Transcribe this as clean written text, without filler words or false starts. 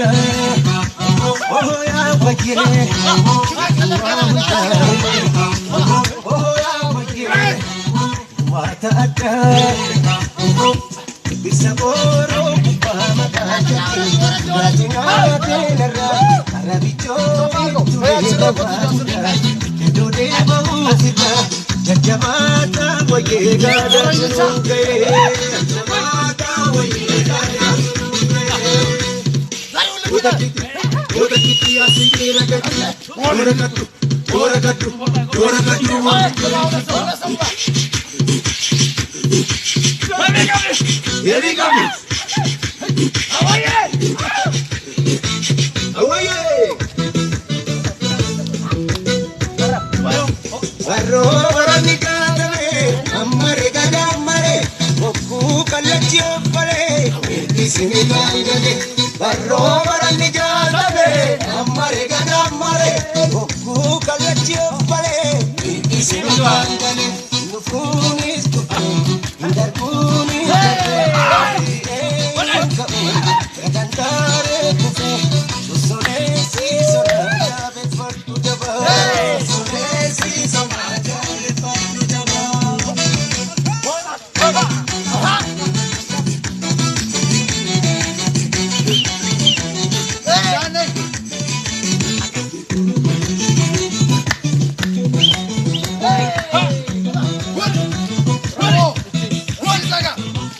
Oh ya wajire Oh ya wajire Mata ada Bisa boro Pama kaja Rajinga tenera Arabicho Kedo de bawusita Jajamata waye gada sununge Jajamata waye gada sununge Ora kiti asiki ragati ora katu Here comes Awaye Warro varanikadane ammare gadamare okku kallachio pare kisimi gaidane warro